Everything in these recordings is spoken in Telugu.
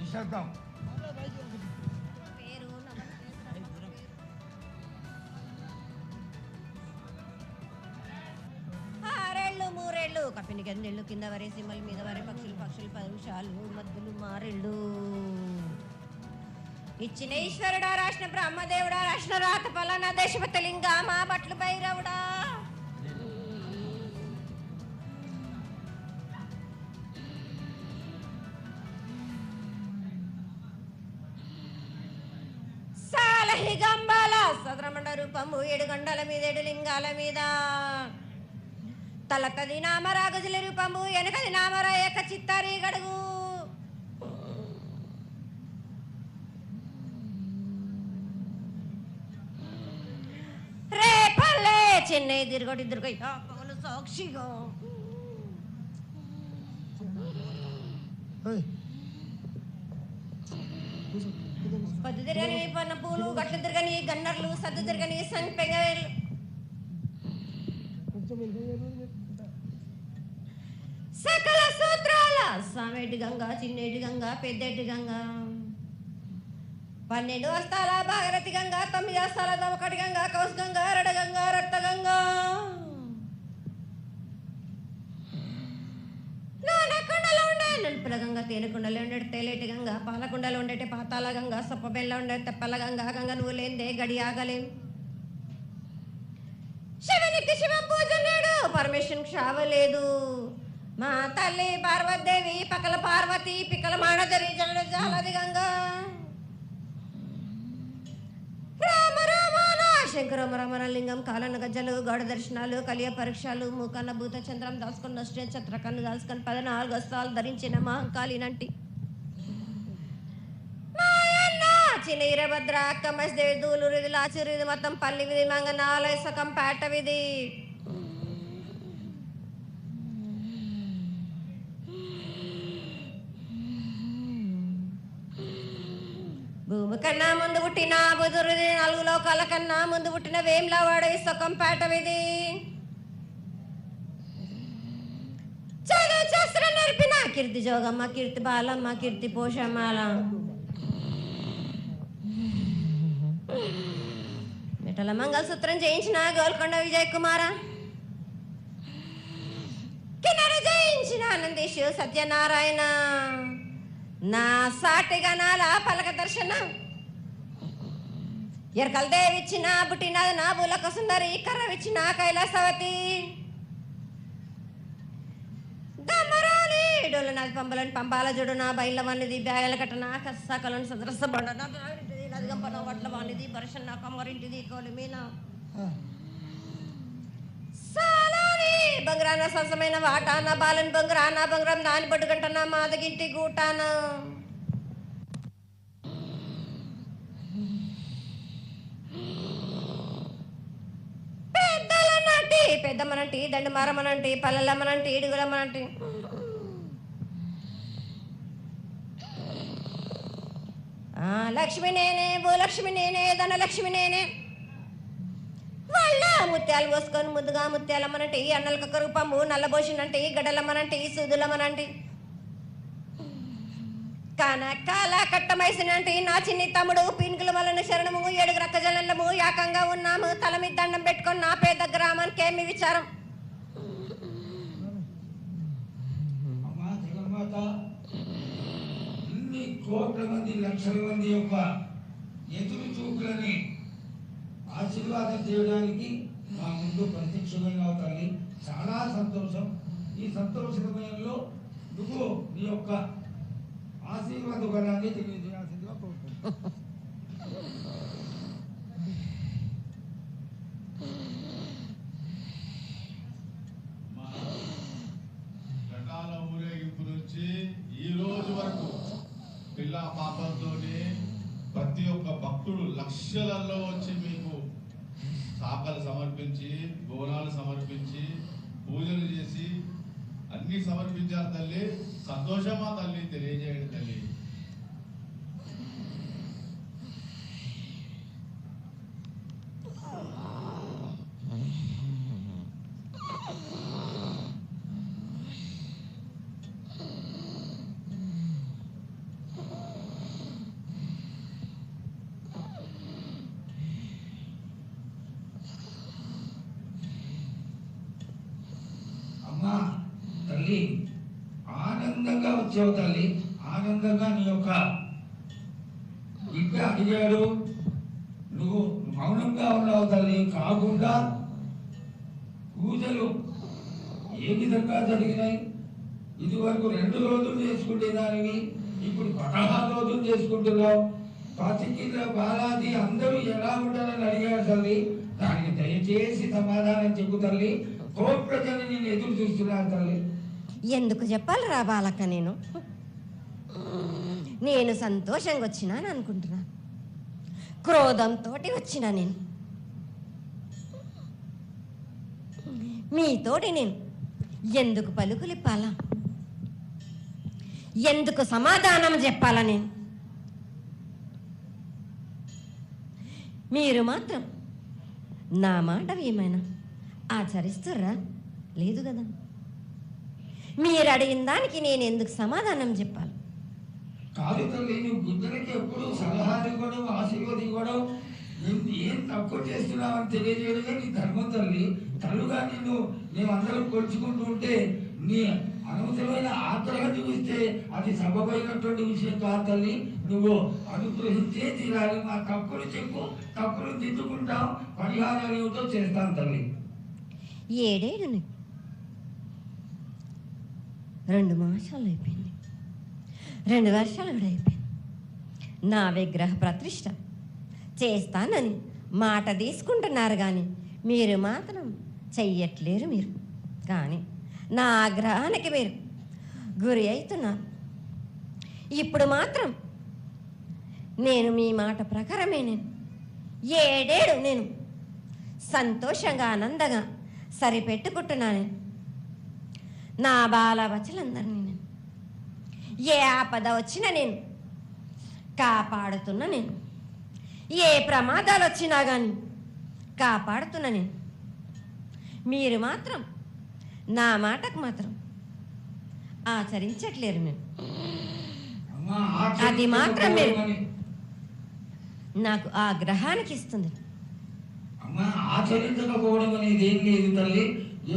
నిశ్శబ్దం. మూరేళ్ళు కప్పిని గందెళ్ళు కింద వరే సిమ్మల మీద వరే పక్షులు పరుషాలు మద్దులు మారెళ్ళు ఇచ్చిన ఈశ్వరుడా రాసిన బ్రహ్మదేవుడా రాసిన రాత పలానా దేశపతి లింగా మా బట్లు భైరవుడా సాలహి గంబాల సదరమండ రూపము 7 గండల మీద 7 లింగాల మీద తలకది నామరా గజుల రూపము వెనకది నామరా ఏక చిత్తారి గడుగు రే పల్లె చెన్నై తిరుగొట్టి పగలు సాక్షిగా పద్దు తిరగని పన్న పూలు గట్లు తిరగని గన్నర్లు సద్దు తిరగని సంపెంగవేలు సకల సూత్రాల సామేటి గంగా చిన్నేటి గంగా పెద్దేటి గంగా 12 వస్తాల భాగరథి గంగా 9 వస్తాల దమకటి గంగా కౌస్ గంగా రడ గంగా రక్త గంగా నానకుండలో ఉండే నలుపుల గంగా తేనెకుండలో ఉండే తేలేటి గంగా పాలకుండలో ఉండేటి పాతాల గంగా సొప్పబెల్ల ఉండే తెప్పల గంగా గంగ నువ్వు లేందే గడి ఆగలేం శివునికి శివం పూజ లేడు పరమేశ్వరునికి క్షావలేదు మా తల్లి పార్వతీదేవి పకల పార్వతి పికల మానదరి జల జాలది గంగా రామ రామ శంకర రమణ లింగం కాలన గజ్జలు గౌడ దర్శనాలు కలియ పరీక్షలు మూకన్న భూత చంద్రం దాచుకున్న ఛత్రకన్ను దాచుకొని 14 గస్తాలు ధరించిన మహంకాళినంటి చిన్న ఈరభద్ర అక్క మసిదేవి దూలూరు ఇది లాచూరు ఇది మొత్తం పల్లి విధి మంగనాలయ సకం పేట విధి భూమి కన్నా ముందు పుట్టిన బుధురుది 4 లోకాల కన్నా ముందు పుట్టిన వేమ్లవాడ సకం పేట విధి చదువు శాస్త్రం నేర్పిన కీర్తి జోగమ్మ కీర్తి బాలమ్మ కీర్తి పోషమాల మిఠల మంగళసూత్రం చేయించిన గోల్కొండ విజయ్ కుమార కిన్నర జయించిన ఆనందేశు సత్యనారాయణ నా సాటిగా నాల పలక దర్శన ఎరకల దేవిచ్చిన బుట్టిన నా బులక సుందరి కర్రవిచ్చిన కైలాసవతి దమరాలి డోలనాథ్ పంబలని పంబాల జుడు నా బయల వన్నిది బ్యాగల కట్ట నా కసకలను సదరస బండ నదిగంపన వడ్ల వానిది బర్షన్ నా కమ్మరింటిది కోలిమీన సాలాని బంగ్రాన సరసమైన వాటాన బాలన్ బంగ్రాన బంగ్రం దాని బొడ్డుగంటన మాదగింటి గూటాన పెద్దలనంటి పెద్దమ్మనంటి దండు మారమ్మనంటి పల్లెలమ్మనంటి ఇడుగులమ్మనంటి లక్ష్మి నేనే భూలక్ష్మి నేనే ధనలక్ష్మి నేనే వాళ్ళ ముత్యాలు పోసుకొని ముద్దుగా ముత్యాలమ్మనంటి అన్నలకొక రూపము నల్లబోసినంటి గడ్డలమ్మనంటి సూదులమ్మనంటి కనకాల కట్టమైసినంటి నా చిన్ని తమ్ముడు పీనుకుల వలన శరణము 7 రక్కజల్లము ఏకంగా ఉన్నాము తల మీద దండం పెట్టుకొని నా పేద గ్రామానికి ఏమి విచారం కోట్ల మంది లక్షల మంది యొక్క ఎదురు చూపులని ఆశీర్వాదం చేయడానికి మా ముందు ప్రత్యక్షమైన తల్లి చాలా సంతోషం. ఈ సంతోష సమయంలో నువ్వు నీ యొక్క ఆశీర్వాద గణాన్ని తెలియజేయాల్సిందిగా కోరుకుంటున్నాను. రకాల ఊరేగింపు నుంచి ఈ రోజు వరకు పిల్ల పాపంతో ప్రతి ఒక్క భక్తుడు లక్షలలో వచ్చి మీకు శాఖలు సమర్పించి బోనాలు సమర్పించి పూజలు చేసి అన్ని సమర్పించారు తల్లి. సంతోషమా తల్లి తెలియజేయండి తల్లి. ఆనందంగా వచ్చావు తల్లి. ఆనందంగా నీ యొక్క బిడ్డ అడిగాడు, నువ్వు మౌనంగా ఉన్నావు తల్లి. కాకుండా పూజలు ఏ విధంగా జరిగినాయి? ఇదివరకు 2 రోజులు చేసుకుంటే దానివి, ఇప్పుడు 16 రోజులు చేసుకుంటున్నావు. పసికిల బాలాజీ అందరూ ఎలా ఉంటారని అడిగారు తల్లి. దానికి దయచేసి సమాధానం చెప్పు తల్లి. కోట్ల జనం నేను ఎదురు చూస్తున్నాను తల్లి. ఎందుకు చెప్పాలి రా బాలక్క? నేను సంతోషంగా వచ్చినాను అనుకుంటున్నా, క్రోధంతో వచ్చినా నేను. మీతోటి నేను ఎందుకు పలుకులిప్పాలా? ఎందుకు సమాధానం చెప్పాలా? నేను మీరు మాత్రం నా మాట ఏమైనా ఆచరిస్తుర్రా? లేదు కదా. మీరు అడిగిన దానికి నేను ఎందుకు సమాధానం చెప్పాలి? కాదు తల్లి, నువ్వు బిడ్డలకి ఎప్పుడు సలహాలు ఇవ్వడం, ఆశీర్వాదం ఇవ్వడం, నువ్వు ఏం తక్కువ చేస్తున్నావని తెలియజేయడమే నీ ధర్మం తల్లి. తల్లుగా మేమందరం కొలుచుకుంటూ ఉంటే నీ అనవసరమైన ఆగ్రహం చూపిస్తే అది సబబైనటువంటి విషయం కాదు తల్లి. నువ్వు అనుగ్రహించే తీరాలి. మా తప్పులు చెప్పు, తప్పులు దిద్దుకుంటాం, పరిహారాలు ఏమిటో చేస్తాం తల్లి. 7 ఏళ్ళు 2 మాసాలు అయిపోయింది, 2 వర్షాలు కూడా అయిపోయింది. నా విగ్రహ ప్రతిష్ట చేస్తానని మాట తీసుకుంటున్నారు కానీ మీరు మాత్రం చెయ్యట్లేరు. మీరు కానీ నా ఆగ్రహానికి మీరు గురి అవుతున్నారు. ఇప్పుడు మాత్రం నేను మీ మాట ప్రకారమే నేను 7 ఏళ్ళు నేను సంతోషంగా ఆనందంగా సరిపెట్టుకుంటున్నాను. నా బాలబచ్చలందరినీ నేను ఏ ఆపద వచ్చినా నేను కాపాడుతున్నా. నేను ఏ ప్రమాదాలు వచ్చినా కానీ కాపాడుతున్నా నేను. మీరు మాత్రం నా మాటకు మాత్రం ఆచరించట్లేరు. నేను అది మాత్రం మీరు నాకు ఆ గ్రహానికి ఇస్తుంది. ఆచరించకపోవడం అనేది ఏం లేదు తల్లి.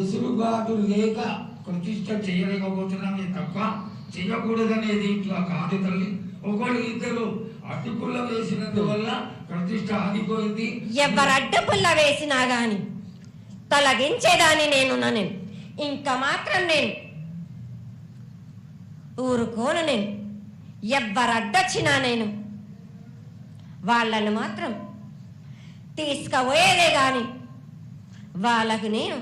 ఎసురుబాటు లేక ప్రతిష్ట చేయలేకపోతున్నామే తప్ప చేయకూడదనేది ఇట్లా కాదు తల్లి. ఒకళ్ళు ఇద్దరు అడ్డుపుల్ల వేసినందువల్ల ప్రతిష్ట ఆగిపోయింది. ఎవరు అడ్డుపుల్ల వేసినా గాని తొలగించేదాన్ని నేను ఇంకా మాత్రం నేను ఊరుకోను. నేను ఎవరు అడ్డొచ్చినా నేను వాళ్ళను మాత్రం తీసుకుపోయేదే కానీ వాళ్ళకు నేను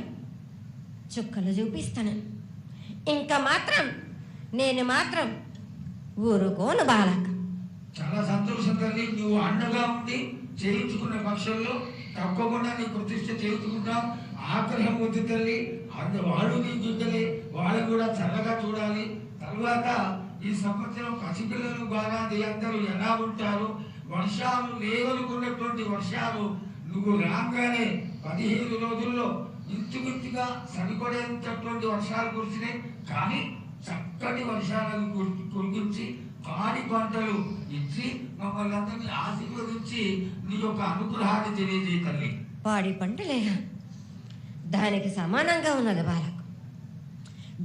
చుక్కలు చూపిస్తాను. ఇంకా మాత్రం నేను మాత్రం ఊరుకోను బాలక. చాలా సంతోషం తల్లి. నువ్వు అండగా ఉండి చేయించుకున్న పక్షంలో తప్పకుండా నీ ప్రతిష్ట చేయించుకుంటాం. ఆగ్రహం వద్దు తల్లి. వాళ్ళు నీ బిడ్డలే, వాళ్ళు కూడా చల్లగా చూడాలి. తర్వాత ఈ సంవత్సరం పసిపిల్లలు బాగా అందరూ ఎలా ఉంటారు? వర్షాలు లేవనుకున్నటువంటి వర్షాలు నువ్వు రాగానే 15 రోజుల్లో ఇంచుమించుగా సరిపడేటటువంటి వర్షాలు కురిసినాయి. కానీ చక్కటి వర్షాలను కురిపించి పాడి పంటలు ఇచ్చి మమ్మల్ని అందరినీ ఆశీర్వదించి నీ యొక్క అనుగ్రహాన్ని తెలియజేయ తల్లి. పాడి పంటలేనా? దానికి సమానంగా ఉన్నది బాలకు.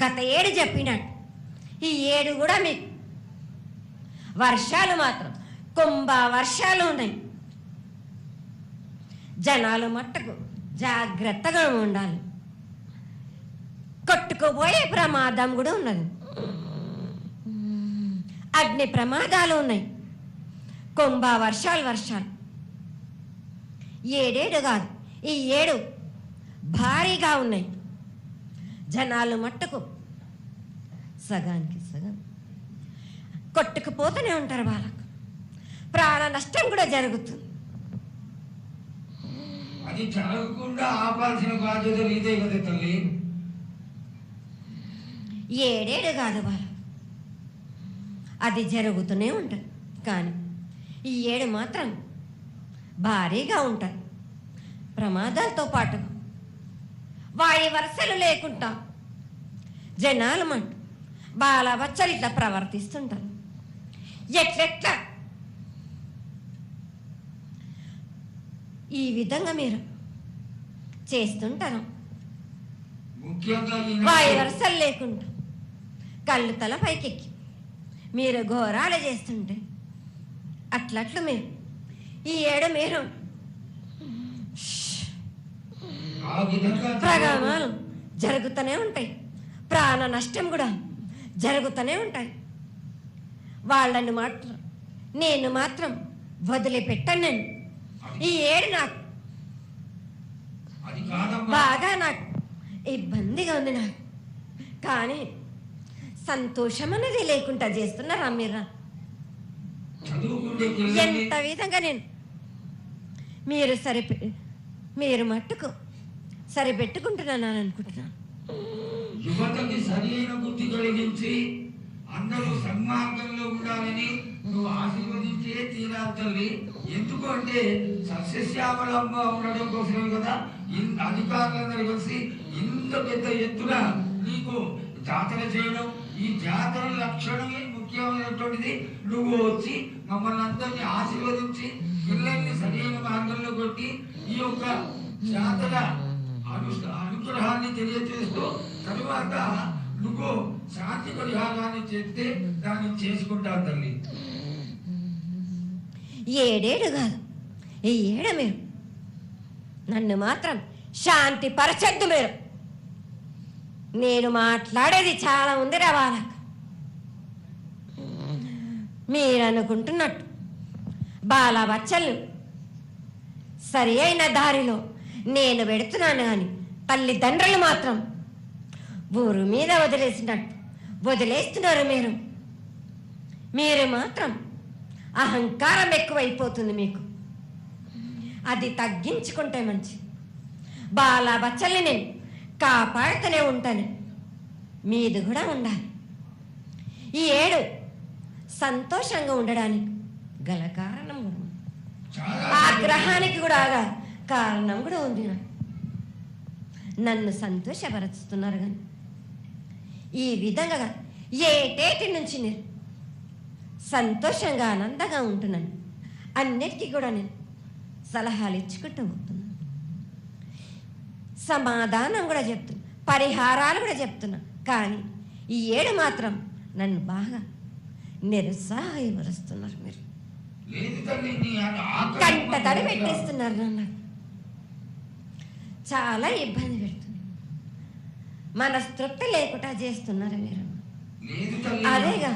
గత 7 చెప్పినట్టు ఈ 7 కూడా మీకు వర్షాలు మాత్రం కుంభ వర్షాలు ఉన్నాయి. జనాలు మట్టుకు జాగ్రత్తగా ఉండాలి. కొట్టుకుపోయే ప్రమాదం కూడా ఉన్నది. అగ్ని ప్రమాదాలు ఉన్నాయి. కుంభ వర్షాలు 7 కాదు, ఈ 7 భారీగా ఉన్నాయి. జనాలు మట్టుకు సగానికి సగం కొట్టుకుపోతూనే ఉంటారు. వాళ్ళకు ప్రాణ నష్టం కూడా జరుగుతుంది. అది జరగకుండా ఆపాల్సిన బాధ్యత నీదే కదా తల్లి. 7 కాదు వాళ్ళు, అది జరుగుతూనే ఉంటుంది. కానీ ఈ 7 మాత్రం భారీగా ఉంటాయి. ప్రమాదాలతో పాటు వాడి వరుసలు లేకుండా జనాలు మంట బాలబచ్చలు ఇట్లా ప్రవర్తిస్తుంటారు. ఎట్లెట్లా ఈ విధంగా మీరు చేస్తుంటారు. ముఖ్యంగా వాడి వరుసలు లేకుండా కళ్ళు తల పైకెక్కి మీరు ఘోరాలు చేస్తుంటే అట్లట్లు మీరు ఈ ఏడు మీరు ఆ విధంగా ప్రగామాలు జరుగుతూనే ఉంటాయి, ప్రాణ నష్టం కూడా జరుగుతూనే ఉంటాయి. వాళ్ళని మాత్రం నేను మాత్రం వదిలిపెట్టాను. నేను ఈ ఏడు నాకు అది కాదమ్మా. బాగా నాకు ఇబ్బందిగా ఉంది నాకు, కానీ సంతోషం అనేది లేకుండా చేస్తున్నారా మీరు? చదువుకుంటే పిల్లల్ని ఎంత విధంగా నేను మీరు మట్టుకు సరిపెట్టుకుంటున్నాను అనుకుంటున్నాను. యువతకి సరైన బుద్ధి కలిగించి అందరూ సన్మార్గంలో ఉండాలని నువ్వు ఆశీర్వదించే తీరాలి తల్లి. ఎందుకు అంటే సస్యశ్యామలంగా ఉండడం కోసమే కదా అధికారులందరూ కలిసి ఇంత పెద్ద ఎత్తున నీకు జాతర చేయడం. ఈ జాతర లక్షణమే ముఖ్యమైనటువంటిది. నువ్వు వచ్చి మమ్మల్ని అందరినీ ఆశీర్వదించి పిల్లల్ని సరైన మార్గంలో కొట్టి ఈ యొక్క జాతర అనుగ్రహాన్ని తెలియజేస్తూ తరువాత నువ్వు శాంతి పరిహారాన్ని చేస్తే దాన్ని చేసుకుంటా తల్లి. ఏడేడు కాదు, ఈ ఏడ మీరు నన్ను మాత్రం శాంతి పరచద్దు. నేను మాట్లాడేది చాలా ఉంది వాళ్ళకు. మీరు అనుకుంటున్నట్టు బాలబచ్చలు సరి అయిన దారిలో నేను పెడుతున్నాను, కానీ తల్లిదండ్రులు మాత్రం ఊరు మీద వదిలేస్తున్నారు. మీరు మాత్రం అహంకారం ఎక్కువైపోతుంది మీకు. అది తగ్గించుకుంటే మంచి. బాలబచ్చల్ని నేను కాపాడుతూనే ఉంటాను, మీది కూడా ఉండాలి. ఈ ఏడు సంతోషంగా ఉండడానికి గల కారణం కూడా ఉంది. ఆగ్రహానికి కూడా కారణం కూడా ఉంది. నన్ను సంతోషపరుస్తున్నారు, కానీ ఈ విధంగా ఏటేటి నుంచి నేను సంతోషంగా ఆనందంగా ఉంటున్నాను. అన్నిటికీ కూడా నేను సలహాలు ఇచ్చుకుంటూ పోతున్నాను, సమాధానం కూడా చెప్తున్నా, పరిహారాలు కూడా చెప్తున్నా. కానీ ఈ ఏడు మాత్రం నన్ను బాగా నిరుత్సాహపరుస్తున్నారు. మీరు కంట తడి పెట్టేస్తున్నారు, నన్ను చాలా ఇబ్బంది పెడుతున్నారు, మనస్తృప్తి లేకుండా చేస్తున్నారు మీరు. అదేగా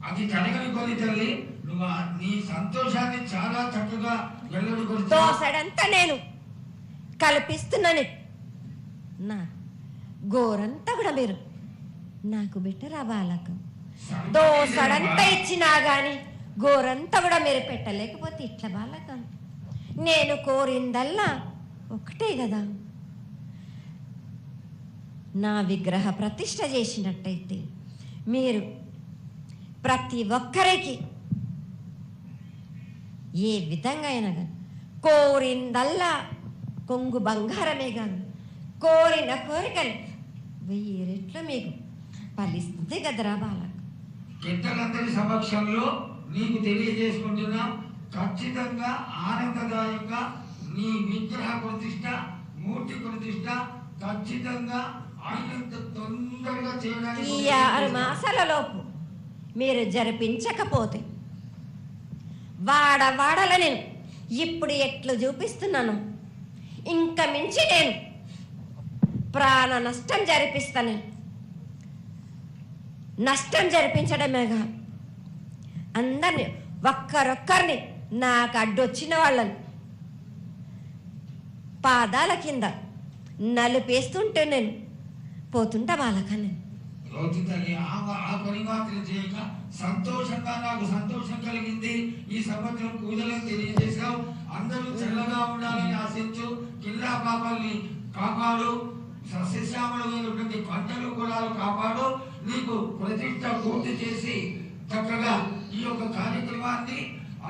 అది జరగని కొని తల్లి. నువ్వు నీ సంతోషాన్ని చాలా చక్కగా దోసడంతా నేను కల్పిస్తున్నాను. నా గోరంతా కూడా మీరు నాకు బెట్టరా బాలకు. దోసడంతా ఇచ్చినా గాని గోరంతా కూడా మీరు పెట్టలేకపోతే ఇట్లా బాలక. నేను కోరిందల్లా ఒకటే కదా, నా విగ్రహ ప్రతిష్ఠ చేసినట్టయితే మీరు ప్రతి ఒక్కరికి ఏ విధంగా అయినా కానీ కోరిందల్లా కొంగు బంగారమే కాదు, కోరిన కోరికలు 1000 రెట్లు మీకు ఫలిస్తుంది కదరా బాలకు. పెద్దలందరి సమక్షంలో నీకు తెలియజేసుకుంటున్నా, ఖచ్చితంగా ఆనందదాయంగా నీ విగ్రహ ప్రతిష్ట, మూర్తి ప్రతిష్ట ఖచ్చితంగా అయినంత తొందరగా చేయడానికి. ఈ 6 మాసాల లోపు మీరు జరిపించకపోతే వాడవాడల నేను ఇప్పుడు ఎట్లు చూపిస్తున్నాను, ఇంకా మించి నేను ప్రాణ నష్టం జరిపిస్తాను. నష్టం జరిపించడమేగా అందరినీ ఒక్కరొక్కరిని నాకు అడ్డొచ్చిన వాళ్ళని పాదాల కింద నలిపేస్తుంటే నేను పోతుంటా వాళ్ళకని. ఆ పని మాత్రం చేయక సంతోషంగా నాకు సంతోషం కలిగింది. ఈ సంవత్సరం పూజలను తెలియజేశావు. అందరూ చల్లగా ఉండాలని ఆశించు. కిల్లా పాపాలని కాపాడు, సస్యశ్యామలమైనటువంటి పంటలు కులాలు కాపాడు. నీకు ప్రతిష్ట పూర్తి చేసి చక్కగా ఈ యొక్క కార్యక్రమాన్ని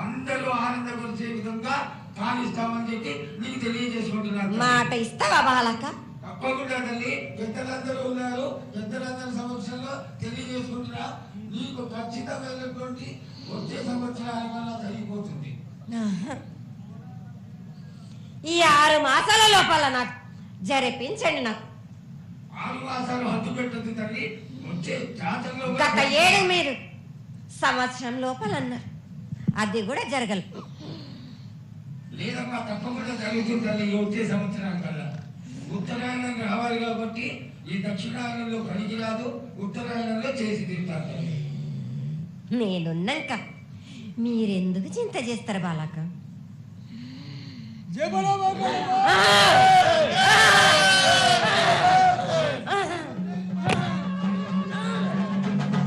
అందరూ ఆనందపరిచే విధంగా కానిస్తామని చెప్పి నీకు తెలియజేసుకుంటున్నాను. మాట ఇస్తావా బాలక? తప్పకుండా తల్లి. పెద్దలందరూ ఉన్నారు, పెద్దలందరి సమక్షంలో తెలియజేసుకుంటున్నా. నీకు ఖచ్చితమైనటువంటి వచ్చే సంవత్సరానికల్లా జరిగిపోతుంది. ఈ 6 మాసాల లోపల నాకు జరిపించండి. నాకు 6 మాసాలు హద్దు పెట్టదు తల్లి. వచ్చే జాతరలో గత ఏడు మీరు సంవత్సరం లోపల అన్నారు, అది కూడా జరగలేదు. లేదమ్మా, తప్పకుండా జరుగుతుంది తల్లి. వచ్చే సంవత్సరం కల్లా ఉత్తరాయణం రావాలి కాబట్టి ఈ దక్షిణాయనంలో పనికిరాదు, ఉత్తరాయణంలో చేసి తీరుతారు తల్లి. నేనున్నాక మీరెందుకు చింత చేస్తారు బాలక? జయ బలో బాబా. ఆ!